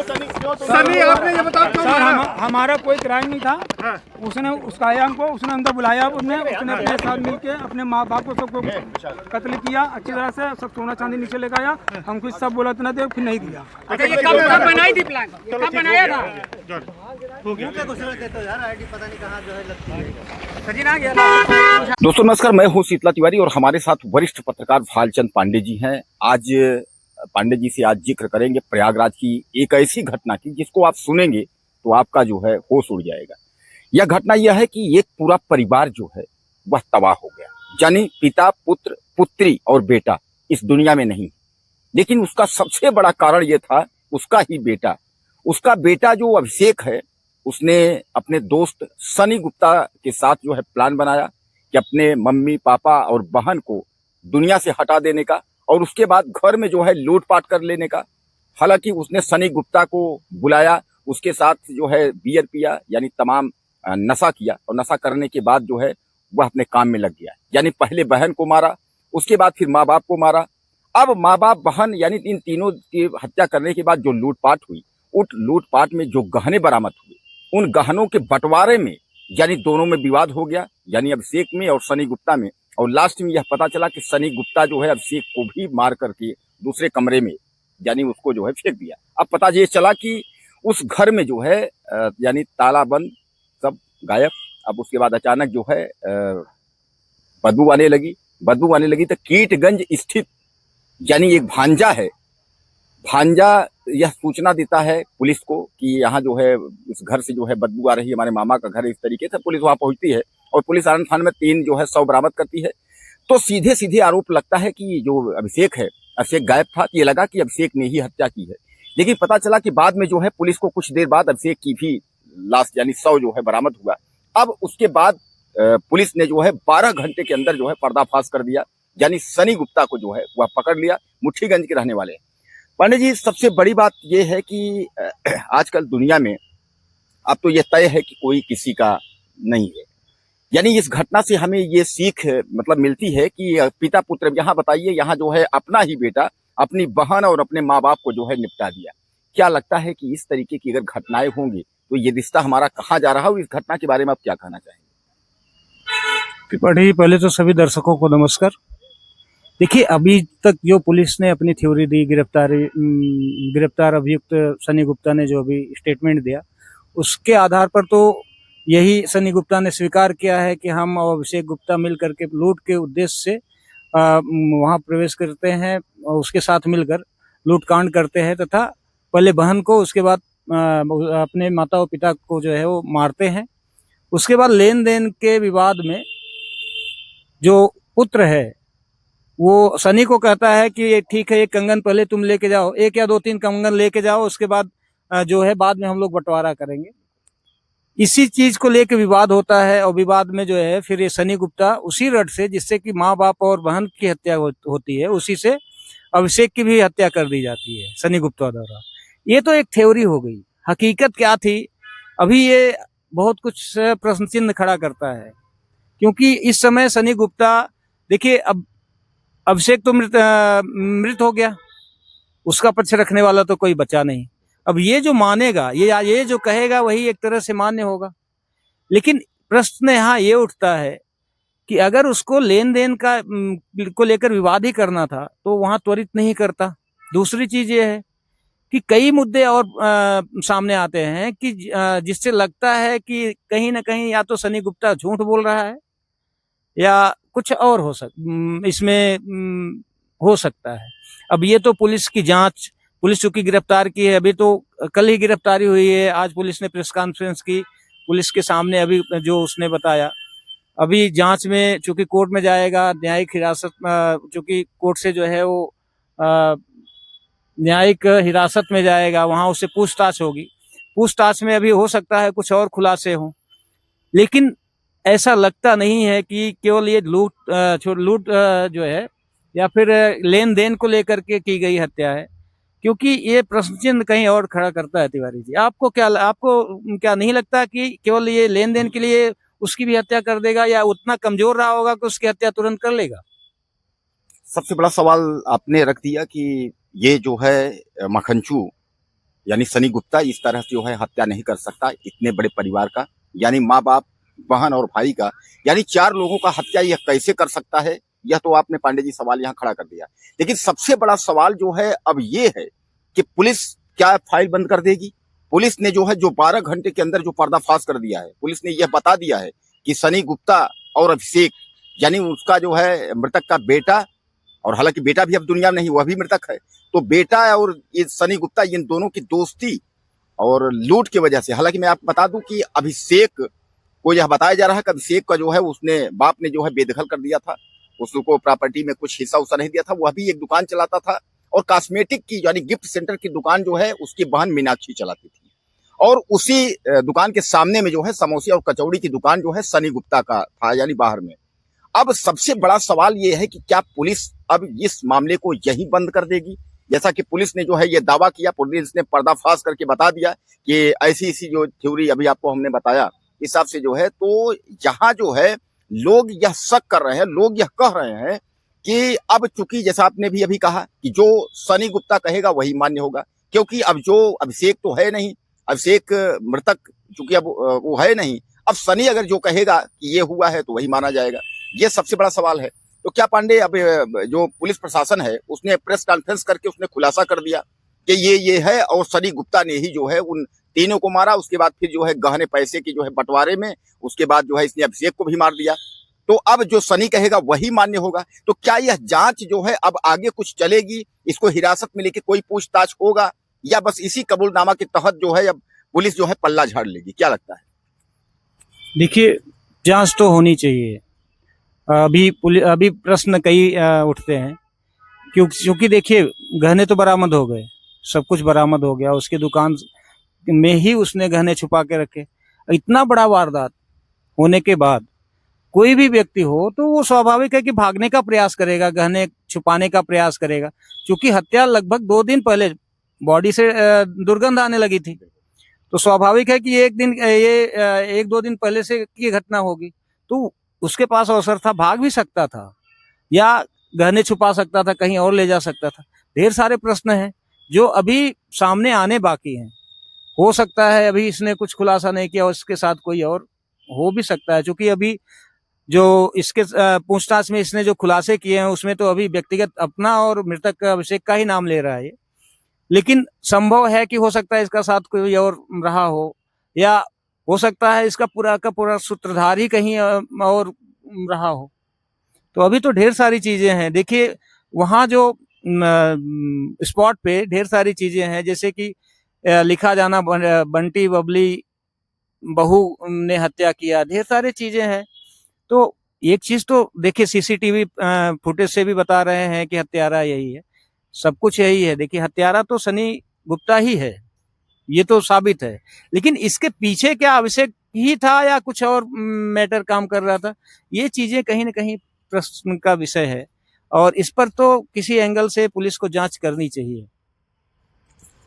सनी आपने ये बताया क्यों सर मारा? हमारा कोई क्राइम नहीं था। हाँ। उसने उसका आया हमको, उसने अंदर बुलाया, उसने अपने साथ मिलके अपने माँ बाप को सबको कत्ल किया अच्छी तरह से। सब सोना चांदी नीचे लेकर आया, हमको सब बोला इतना दे, फिर नहीं दिया। अच्छा, ये कब बनाई थी प्लान? कब बनाया था? दोस्तों नमस्कार, मैं हूं शीतला तिवारी और हमारे साथ वरिष्ठ पत्रकार भालचंद पांडे जी हैं। आज पांडे जी से आज जिक्र करेंगे प्रयागराज की एक ऐसी घटना की जिसको आप सुनेंगे तो आपका जो है होश उड़ जाएगा। यह घटना यह है कि एक पूरा परिवार जो है वह तबाह हो गया, यानी पिता, पुत्र, पुत्री और बेटा इस दुनिया में नहीं, लेकिन उसका सबसे बड़ा कारण यह था उसका ही बेटा। उसका बेटा जो अभिषेक है, उसने अपने दोस्त सनी गुप्ता के साथ जो है प्लान बनाया कि अपने मम्मी, पापा और बहन को दुनिया से हटा देने का और उसके बाद घर में जो है लूटपाट कर लेने का। हालांकि उसने सनी गुप्ता को बुलाया, उसके साथ जो है बियर पिया, यानी तमाम नशा किया और नशा करने के बाद जो है वह अपने काम में लग गया। यानी पहले बहन को मारा, उसके बाद फिर माँ बाप को मारा। अब माँ बाप, बहन यानी इन तीनों की हत्या करने के बाद जो लूटपाट हुई, उस लूटपाट में जो गहने बरामद हुए, उन गहनों के बंटवारे में यानी दोनों में विवाद हो गया, यानी अभिषेक में और सनी गुप्ता में। और लास्ट में यह पता चला कि सनी गुप्ता जो है अभिषेक को भी मार करके दूसरे कमरे में यानी उसको जो है फेंक दिया। अब पता ये चला कि उस घर में जो है यानी ताला बंद, सब गायब। अब उसके बाद अचानक जो है बदबू आने लगी तो कीटगंज स्थित यानी एक भांजा है, भांजा यह सूचना देता है पुलिस को कि यहाँ जो है इस घर से जो है बदबू आ रही है, हमारे मामा का घर है। इस तरीके से पुलिस वहां पहुंचती है और पुलिस आनंद थाने में 3 जो है 100 बरामद करती है। तो सीधे सीधे आरोप लगता है कि जो अभिषेक है, अभिषेक गायब था। ये लगा कि अभिषेक ने ही हत्या की है, लेकिन पता चला कि बाद में जो है पुलिस को कुछ देर बाद अभिषेक की भी लाश यानी 100 जो है बरामद हुआ। अब उसके बाद पुलिस ने जो है 12 घंटे के अंदर जो है पर्दाफाश कर दिया, यानी सनी गुप्ता को जो है वह पकड़ लिया। मुठ्ठीगंज के रहने वाले हैं। पांडे जी, सबसे बड़ी बात यह है कि आजकल दुनिया में अब तो यह तय है कि कोई किसी का नहीं है। यानी इस घटना से हमें ये सीख मतलब मिलती है कि पिता पुत्र, यहाँ बताइए, यहाँ जो है अपना ही बेटा अपनी बहन और अपने माँ बाप को जो है निपटा दिया। क्या लगता है कि इस तरीके की अगर घटनाएं होंगी तो ये रिश्ता हमारा कहाँ जा रहा हो? इस घटना के बारे में आप क्या कहना चाहेंगे? पहले तो सभी दर्शकों को नमस्कार। देखिए, अभी तक जो पुलिस ने अपनी थ्योरी दी, गिरफ्तार अभियुक्त सनी गुप्ता ने जो अभी स्टेटमेंट दिया, उसके आधार पर तो यही सनी गुप्ता ने स्वीकार किया है कि हम और अभिषेक गुप्ता मिल करके लूट के उद्देश्य से वहां प्रवेश करते हैं और उसके साथ मिलकर लूटकांड करते हैं तथा पहले बहन को, उसके बाद अपने माता और पिता को जो है वो मारते हैं। उसके बाद लेन देन के विवाद में जो पुत्र है वो सनी को कहता है कि ठीक है, एक कंगन पहले तुम लेके जाओ, 1 या 2-3 कंगन लेके जाओ, उसके बाद जो है बाद में हम लोग बंटवारा करेंगे। इसी चीज को लेके विवाद होता है और विवाद में जो है फिर ये सनी गुप्ता उसी रट से, जिससे कि माँ बाप और बहन की हत्या होती है, उसी से अभिषेक की भी हत्या कर दी जाती है सनी गुप्ता द्वारा। ये तो एक थ्योरी हो गई। हकीकत क्या थी, अभी ये बहुत कुछ प्रश्न चिन्ह खड़ा करता है, क्योंकि इस समय सनी गुप्ता, देखिए, अब अभिषेक तो मृत हो गया, उसका पक्ष रखने वाला तो कोई बचा नहीं। अब ये जो मानेगा, ये जो कहेगा, वही एक तरह से मान्य होगा। लेकिन प्रश्न यहाँ ये उठता है कि अगर उसको लेन देन का को लेकर विवाद ही करना था तो वहां त्वरित नहीं करता। दूसरी चीज ये है कि कई मुद्दे और सामने आते हैं कि जिससे लगता है कि कहीं ना कहीं या तो सनी गुप्ता झूठ बोल रहा है या कुछ और इसमें हो सकता है। अब ये तो पुलिस की जांच, पुलिस चूंकि गिरफ्तार की है, अभी तो कल ही गिरफ्तारी हुई है। आज पुलिस ने प्रेस कॉन्फ्रेंस की, पुलिस के सामने अभी जो उसने बताया। अभी जांच में चूंकि कोर्ट में जाएगा, न्यायिक हिरासत, चूंकि कोर्ट से जो है वो न्यायिक हिरासत में जाएगा, वहां उससे पूछताछ होगी। पूछताछ में अभी हो सकता है कुछ और खुलासे हों, लेकिन ऐसा लगता नहीं है कि केवल ये लूट जो है या फिर लेन देन को लेकर के की गई हत्या है, क्योंकि ये प्रश्न चिन्ह कहीं और खड़ा करता है। तिवारी जी, आपको क्या नहीं लगता कि केवल ये लेन देन के लिए उसकी भी हत्या कर देगा, या उतना कमजोर रहा होगा कि उसकी हत्या तुरंत कर लेगा? सबसे बड़ा सवाल आपने रख दिया कि ये जो है मखनचू यानी सनी गुप्ता इस तरह से जो है हत्या नहीं कर सकता, इतने बड़े परिवार का, यानी माँ बाप, बहन और भाई का, यानी 4 लोगों का हत्या यह कैसे कर सकता है? यह तो आपने पांडे जी सवाल यहाँ खड़ा कर दिया। लेकिन सबसे बड़ा सवाल जो है अब ये है कि पुलिस क्या फाइल बंद कर देगी? पुलिस ने जो है जो 12 घंटे के अंदर जो पर्दाफाश कर दिया है, पुलिस ने यह बता दिया है कि सनी गुप्ता और अभिषेक, यानी उसका जो है मृतक का बेटा, और हालांकि बेटा भी अब दुनिया में नहीं, वह भी मृतक है, तो बेटा और ये सनी गुप्ता, इन दोनों की दोस्ती और लूट की वजह से, हालांकि मैं आपको बता दूं कि अभिषेक को यह बताया जा रहा है कि अभिषेक का जो है उसने बाप ने जो है बेदखल कर दिया था, उसको प्रॉपर्टी में कुछ हिस्सा उसा नहीं दिया था, वह भी एक दुकान चलाता था, और कॉस्मेटिक की यानी गिफ्ट सेंटर की दुकान जो है उसकी बहन मीनाक्षी चलाती थी, और उसी दुकान के सामने में जो है समोसे और कचौड़ी की दुकान जो है सनी गुप्ता का था, यानी बाहर में। अब सबसे बड़ा सवाल ये है कि क्या पुलिस अब इस मामले को यहीं बंद कर देगी? जैसा कि पुलिस ने जो है ये दावा किया, पुलिस ने पर्दाफाश करके बता दिया कि ऐसी ऐसी जो थ्योरी अभी आपको हमने बताया हिसाब से जो है, तो यहाँ जो है लोग यह शक कर रहे हैं, लोग यह कह रहे हैं कि अब चूंकि जैसा आपने भी अभी कहा कि जो सनी गुप्ता कहेगा वही मान्य होगा, क्योंकि अब जो अभिषेक तो है नहीं, अभिषेक मृतक चूंकि अब वो है नहीं, अब सनी अगर जो कहेगा कि ये हुआ है तो वही माना जाएगा। ये सबसे बड़ा सवाल है। तो क्या पांडे, अब जो पुलिस प्रशासन है उसने प्रेस कॉन्फ्रेंस करके उसने खुलासा कर दिया कि ये है, और सनी गुप्ता ने ही जो है उन तीनों को मारा, उसके बाद फिर जो है गहने पैसे की जो है बंटवारे में, उसके बाद जो है इसने अभिषेक को भी मार दिया, तो अब जो सनी कहेगा वही मान्य होगा। तो क्या यह जांच जो है अब आगे कुछ चलेगी, इसको हिरासत में लेके कोई पूछताछ होगा, या बस इसी कबूलनामा के तहत जो है अब पुलिस जो है पल्ला झाड़ लेगी? क्या लगता है? देखिए, जांच तो होनी चाहिए। अभी प्रश्न कई उठते हैं, क्योंकि देखिए गहने तो बरामद हो गए, सब कुछ बरामद हो गया, उसकी दुकान में ही उसने गहने छुपा के रखे। इतना बड़ा वारदात होने के बाद कोई भी व्यक्ति हो तो वो स्वाभाविक है कि भागने का प्रयास करेगा, गहने छुपाने का प्रयास करेगा, क्योंकि हत्या लगभग 2 दिन पहले बॉडी से दुर्गंध आने लगी थी, तो स्वाभाविक है कि ये 1-2 दिन पहले से की घटना होगी, तो उसके पास अवसर था, भाग भी सकता था या गहने छुपा सकता था, कहीं और ले जा सकता था। ढेर सारे प्रश्न हैं जो अभी सामने आने बाकी हैं। हो सकता है अभी इसने कुछ खुलासा नहीं किया, उसके साथ कोई और हो भी सकता है, क्योंकि अभी जो इसके पूछताछ में इसने जो खुलासे किए हैं उसमें तो अभी व्यक्तिगत अपना और मृतक अभिषेक का ही नाम ले रहा है, लेकिन संभव है कि हो सकता है इसका साथ कोई और रहा हो, या हो सकता है इसका पूरा का पूरा सूत्रधार ही कहीं और रहा हो। तो अभी तो ढेर सारी चीजें हैं। देखिए वहाँ जो स्पॉट पे ढेर सारी चीजें हैं, जैसे कि लिखा जाना बंटी बबली बहू ने हत्या किया, ढेर सारी चीजें हैं। तो एक चीज तो देखिए सीसीटीवी फुटेज से भी बता रहे हैं कि हत्यारा यही है, सब कुछ यही है। देखिए हत्यारा तो सनी गुप्ता ही है, ये तो साबित है, लेकिन इसके पीछे क्या अभिषेक ही था या कुछ और मैटर काम कर रहा था, ये चीजें कहीं ना कहीं प्रश्न का विषय है, और इस पर तो किसी एंगल से पुलिस को जांच करनी चाहिए।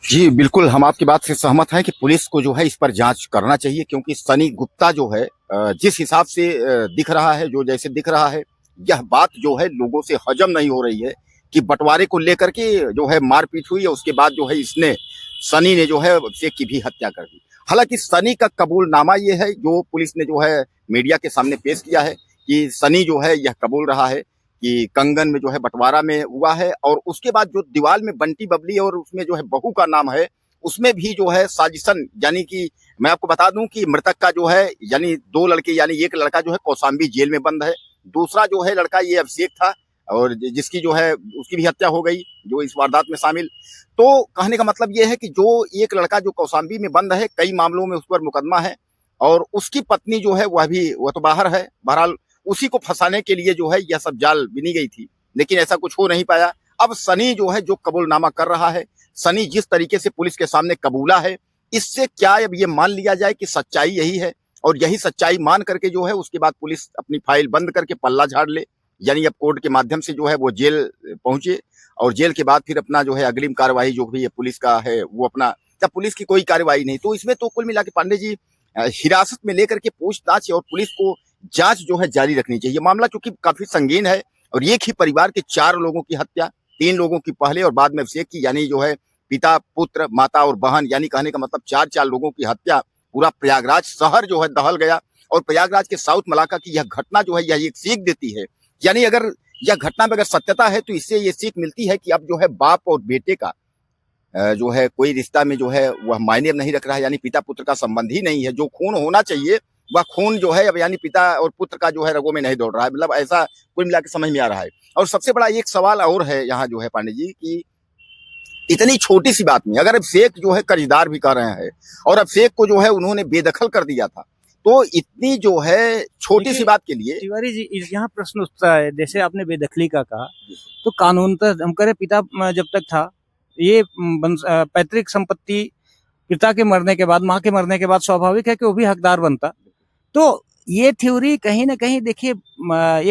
जी बिल्कुल, हम आपकी बात से सहमत हैं कि पुलिस को जो है इस पर जांच करना चाहिए, क्योंकि सनी गुप्ता जो है जिस हिसाब से दिख रहा है, जो जैसे दिख रहा है, यह बात जो है लोगों से हजम नहीं हो रही है कि बंटवारे को लेकर के जो है मारपीट हुई है, उसके बाद जो है सनी ने जो है अभिषेक की भी हत्या कर दी। हालांकि सनी का कबूलनामा ये है जो पुलिस ने जो है मीडिया के सामने पेश किया है कि सनी जो है यह कबूल रहा है कि कंगन में जो है बंटवारा में हुआ है, और उसके बाद जो दीवार में बंटी बबली और उसमें जो है बहू का नाम है, उसमें भी जो है साजिशन, यानी कि मैं आपको बता दूं कि मृतक का जो है यानी 2 लड़के, यानी एक लड़का जो है कौशाम्बी जेल में बंद है, दूसरा जो है लड़का ये अभिषेक था, और जिसकी जो है उसकी भी हत्या हो गई जो इस वारदात में शामिल। तो कहने का मतलब ये है कि जो एक लड़का जो कौशाम्बी में बंद है, कई मामलों में उस पर मुकदमा है, और उसकी पत्नी जो है वह तो बाहर है। बहरहाल उसी को फंसाने के लिए जो है यह सब जाल बिनी गई थी, लेकिन ऐसा कुछ हो नहीं पाया। अब सनी जो है जो कबूलनामा कर रहा है, सनी जिस तरीके से पुलिस के सामने कबूला है, इससे क्या अब ये मान लिया जाए कि सच्चाई यही है, और यही सच्चाई मान करके जो है उसके बाद पुलिस अपनी फाइल बंद करके पल्ला झाड़ ले, यानी अब कोर्ट के माध्यम से जो है वो जेल पहुंचे, और जेल के बाद फिर अपना जो है अग्रिम कार्यवाही जो भी पुलिस का है वो अपना, जब पुलिस की कोई कार्यवाही नहीं, तो इसमें तो कुल मिला के पांडे जी हिरासत में लेकर के पूछताछ और पुलिस को जांच जो है जारी रखनी चाहिए। मामला चूंकि काफी संगीन है, और एक ही परिवार के 4 लोगों की हत्या, 3 लोगों की पहले और बाद में अभिषेक की, यानी जो है पिता, पुत्र, माता और बहन, यानी कहने का मतलब 4 लोगों की हत्या, पूरा प्रयागराज शहर जो है दहल गया। और प्रयागराज के साउथ मलाका की यह घटना जो है यह एक सीख देती है, यानी अगर यह घटना में अगर सत्यता है तो इससे ये सीख मिलती है कि अब जो है बाप और बेटे का जो है कोई रिश्ता में जो है वह मायने नहीं रख रहा है, यानी पिता पुत्र का संबंध ही नहीं है। जो खून होना चाहिए वह खून जो है अब यानी पिता और पुत्र का जो है रगों में नहीं दौड़ रहा है, मतलब ऐसा कुल मिला के समझ में आ रहा है। और सबसे बड़ा एक सवाल और है यहाँ जो है पांडे जी कि इतनी छोटी सी बात में अगर अब शेख जो है कर्जदार भी कर रहे हैं और अब शेख को जो है उन्होंने बेदखल कर दिया था, तो इतनी जो है छोटी सी बात के लिए तिवारी जी यहाँ प्रश्न उठता है, जैसे आपने बेदखली का कहा, तो कानूनतः हम करें पिता जब तक था ये पैतृक संपत्ति पिता के मरने के बाद, माँ के मरने के बाद स्वाभाविक है कि वो भी हकदार बनता। तो ये थ्योरी कहीं ना कहीं देखिए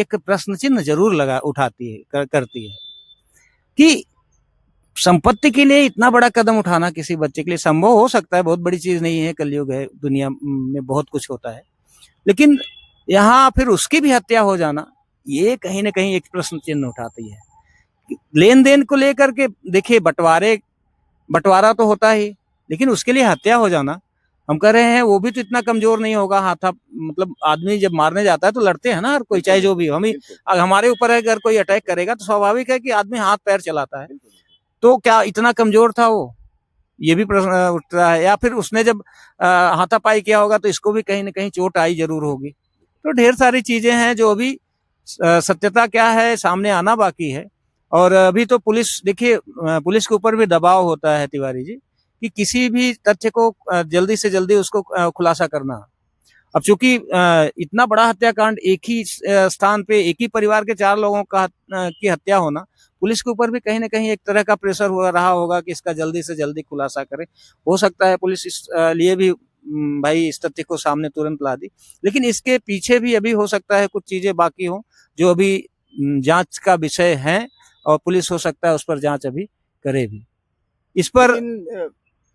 एक प्रश्न चिन्ह जरूर उठाती है, करती है कि संपत्ति के लिए इतना बड़ा कदम उठाना किसी बच्चे के लिए संभव हो सकता है, बहुत बड़ी चीज नहीं है, कलयुग है, दुनिया में बहुत कुछ होता है, लेकिन यहाँ फिर उसकी भी हत्या हो जाना ये कहीं ना कहीं एक प्रश्न चिन्ह उठाती है। लेन देन को लेकर के देखिए बंटवारा तो होता ही, लेकिन उसके लिए हत्या हो जाना, हम कह रहे हैं वो भी तो इतना कमजोर नहीं होगा। मतलब आदमी जब मारने जाता है तो लड़ते हैं ना, हर कोई, चाहे जो भी हो। हमारे ऊपर है, अगर कोई अटैक करेगा तो स्वाभाविक है कि आदमी हाथ पैर चलाता है, तो क्या इतना कमजोर था वो, ये भी प्रश्न उठता है। या फिर उसने जब हाथापाई किया होगा तो इसको भी कहीं ना कहीं चोट आई जरूर होगी। तो ढेर सारी चीजें हैं जो अभी सत्यता क्या है सामने आना बाकी है। और अभी तो पुलिस, देखिए पुलिस के ऊपर भी दबाव होता है तिवारी जी कि किसी भी तथ्य को जल्दी से जल्दी उसको खुलासा करना। अब चूंकि इतना बड़ा हत्याकांड एक ही स्थान पे एक ही परिवार के 4 लोगों की हत्या होना, पुलिस के ऊपर भी कहीं ना कहीं एक तरह का प्रेशर हो रहा होगा कि इसका जल्दी से जल्दी खुलासा करे। हो सकता है पुलिस इस लिए भी भाई इस तथ्य को सामने तुरंत ला दी, लेकिन इसके पीछे भी अभी हो सकता है कुछ चीजें बाकी हो जो अभी जांच का विषय है, और पुलिस हो सकता है उस पर जांच अभी करे भी। इस पर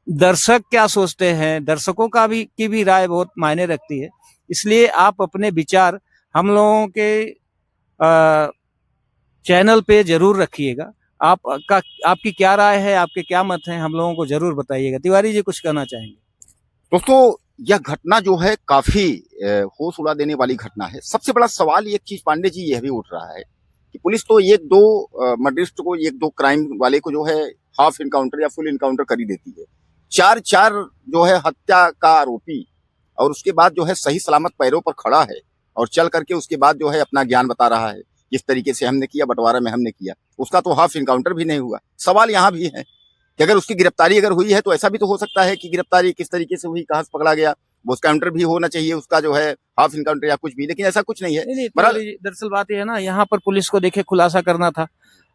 दर्शक क्या सोचते हैं, दर्शकों का भी की भी राय बहुत मायने रखती है, इसलिए आप अपने विचार हम लोगों के चैनल पे जरूर रखिएगा। आपकी क्या राय है, आपके क्या मत हैं, हम लोगों को जरूर बताइएगा। तिवारी जी कुछ कहना चाहेंगे? दोस्तों यह घटना जो है काफी होश उड़ा देने वाली घटना है। सबसे बड़ा सवाल एक चीज पांडे जी यह भी उठ रहा है कि पुलिस तो 1-2 मर्डरिस्ट को, 1-2 क्राइम वाले को जो है हाफ इनकाउंटर या फुल इनकाउंटर कर ही देती है। 4 जो है हत्या का आरोपी, और उसके बाद जो है सही सलामत पैरों पर खड़ा है और चल करके उसके बाद जो है अपना ज्ञान बता रहा है किस तरीके से हमने किया, बंटवारा में हमने किया, उसका तो हाफ इनकाउंटर भी नहीं हुआ। सवाल यहाँ भी है कि अगर उसकी गिरफ्तारी अगर हुई है तो ऐसा भी तो हो सकता है कि गिरफ्तारी किस तरीके से हुई, कहाँ से पकड़ा गया, वो काउंटर भी होना चाहिए उसका जो है हाफ इनकाउंटर या कुछ भी, लेकिन ऐसा कुछ नहीं है। नहीं, दरअसल बात यह है ना, यहाँ पर पुलिस को देखे खुलासा करना था।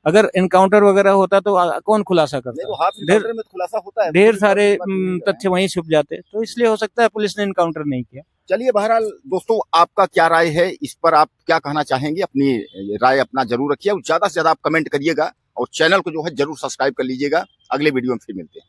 अगर इनकाउंटर वगैरह होता तो कौन खुलासा करता? हाफ इनकाउंटर में खुलासा होता है, ढेर सारे तथ्य वहीं छुप जाते, तो इसलिए हो सकता है पुलिस ने इनकाउंटर नहीं किया। चलिए बहरहाल दोस्तों, आपका क्या राय है इस पर, आप क्या कहना चाहेंगे? अपनी राय अपना जरूर रखिए और ज्यादा से ज्यादा आप कमेंट करिएगा और चैनल को जो है जरूर सब्सक्राइब कर लीजिएगा। अगले वीडियो में फिर मिलते हैं।